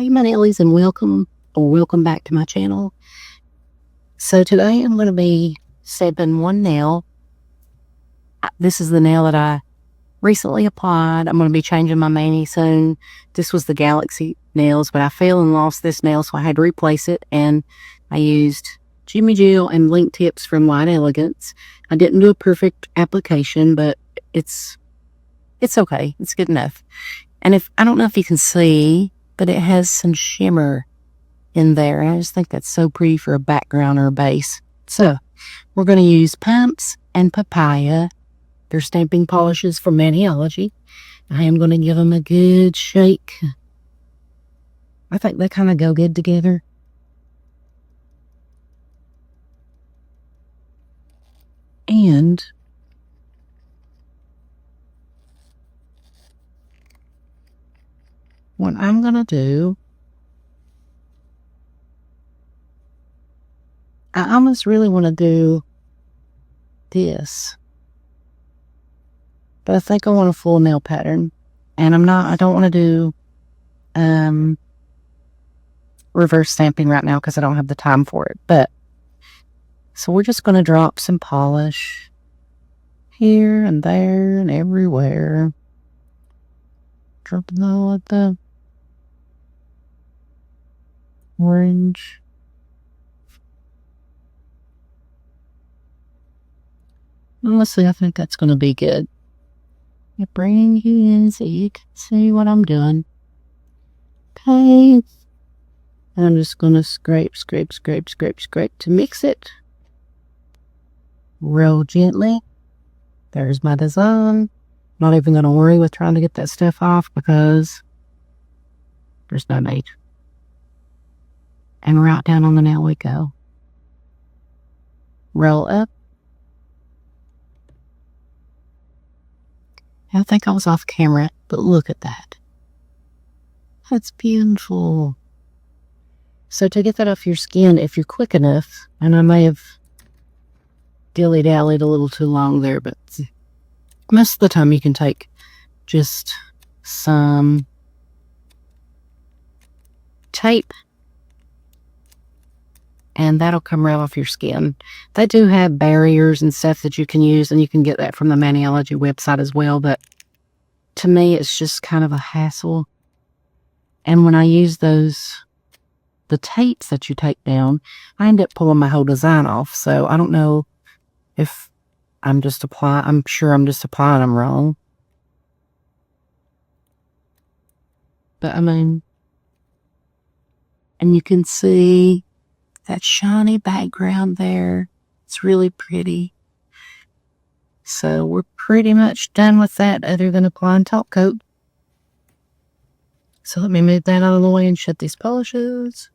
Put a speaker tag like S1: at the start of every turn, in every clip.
S1: Hey my nailies, and welcome back to my channel. So today I'm going to be stamping one nail. This is the nail that I recently applied. I'm going to be changing my mani soon. This was the Galaxy nails, but I fell and lost this nail, so I had to replace it, and I used Jimmy Jill and link tips from White Elegance. I didn't do a perfect application, but it's okay. It's good enough. And I don't know if you can see, but it has some shimmer in there. And I just think that's so pretty for a background or a base. So we're going to use Pumps and Papaya. They're stamping polishes from Maniology. I am going to give them a good shake. I think they kind of go good together. And what I'm going to do, I almost really want to do this, but I think I want a full nail pattern, and I don't want to do reverse stamping right now because I don't have the time for it. But so we're just going to drop some polish here and there and everywhere. Drop it all at the orange. Honestly, I think that's going to be good. I bring you in so you can see what I'm doing. Okay. And I'm just going to scrape to mix it. Real gently. There's my design. Not even going to worry with trying to get that stuff off because there's no need. And right down on the nail we go. Roll up. I think I was off camera, but look at that. That's beautiful. So to get that off your skin, if you're quick enough, and I may have dilly-dallied a little too long there, but most of the time you can take just some tape and that'll come right off your skin. They do have barriers and stuff that you can use, and you can get that from the Maniology website as well, but to me it's just kind of a hassle. And when I use the tapes that you take down, I end up pulling my whole design off. So I don't know if I'm sure I'm just applying them wrong. But I mean, and you can see that shiny background there. It's really pretty. So we're pretty much done with that other than applying top coat. So let me move that out of the way and shut these polishes.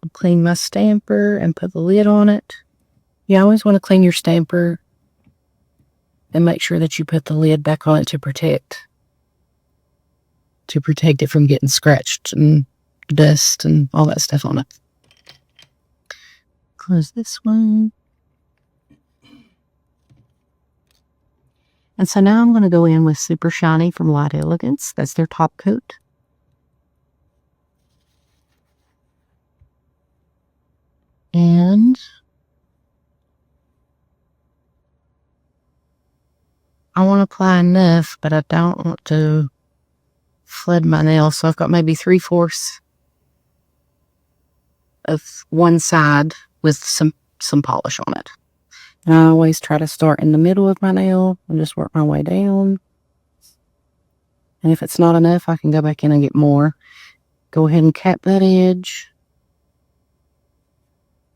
S1: I'll clean my stamper and put the lid on it. You always want to clean your stamper and make sure that you put the lid back on it to protect it from getting scratched and dust and all that stuff on it. Close this one. And so now I'm going to go in with Super Shiny from White Elegance. That's their top coat. And I want to apply enough, but I don't want to flood my nail. So I've got maybe 3/4 of one side with some polish on it. And I always try to start in the middle of my nail and just work my way down. And if it's not enough, I can go back in and get more. Go ahead and cap that edge.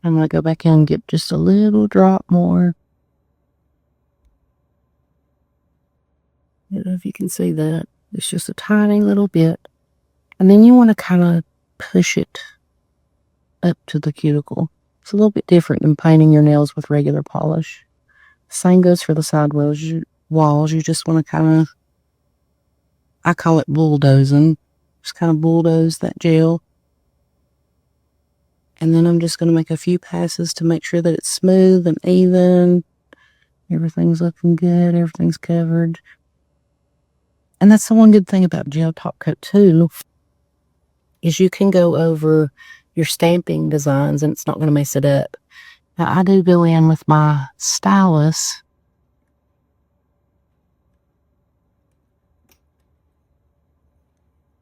S1: I'm going to go back in and get just a little drop more. I don't know if you can see that. It's just a tiny little bit. And then you want to kind of push it up to the cuticle. It's a little bit different than painting your nails with regular polish. Same goes for the side walls. You just want to kind of, I call it bulldozing. Just kind of bulldoze that gel. And then I'm just going to make a few passes to make sure that it's smooth and even. Everything's looking good. Everything's covered. And that's the one good thing about gel top coat too. is you can go over your stamping designs and it's not going to mess it up. Now, I do go in with my stylus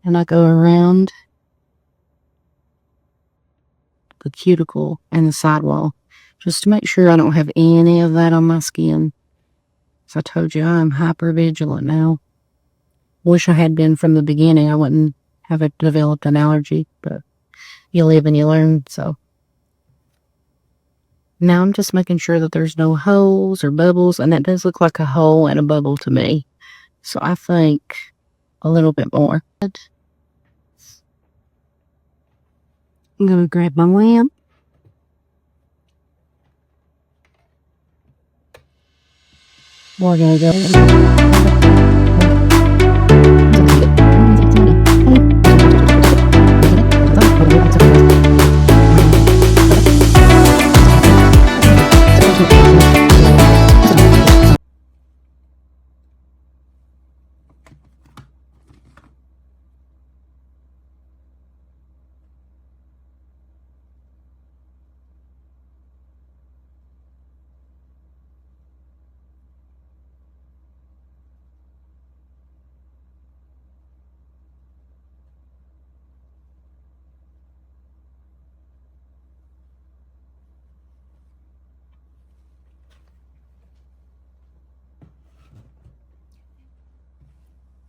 S1: and I go around the cuticle and the sidewall just to make sure I don't have any of that on my skin. As I told you, I'm hyper vigilant now. Wish I had been from the beginning. I wouldn't have developed an allergy, but you live and you learn. So now I'm just making sure that there's no holes or bubbles, and that does look like a hole and a bubble to me. So I think a little bit more. I'm going to grab my lamp. We're going to go.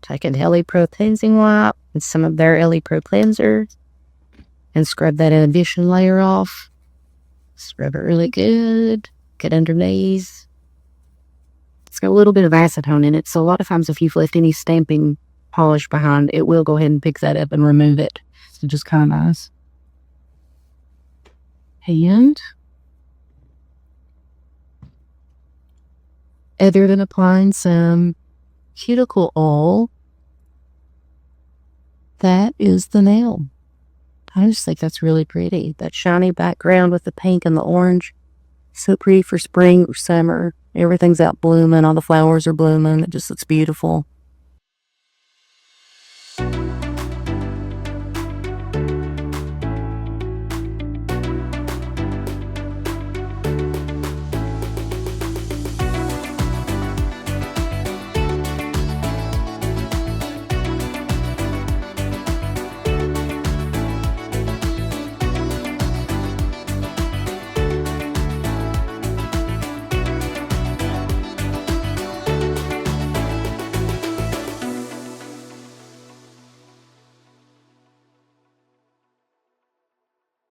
S1: Take an LE Pro cleansing wipe and some of their LE Pro cleanser and scrub that inhibition layer off. Scrub it really good. Get underneath. It's got a little bit of acetone in it, so a lot of times if you've left any stamping polish behind, it will go ahead and pick that up and remove it. So just kind of nice. And other than applying some cuticle oil, that is the nail. I just think that's really pretty. That shiny background with the pink and the orange. So pretty for spring or summer. Everything's out blooming. All the flowers are blooming. It just looks beautiful.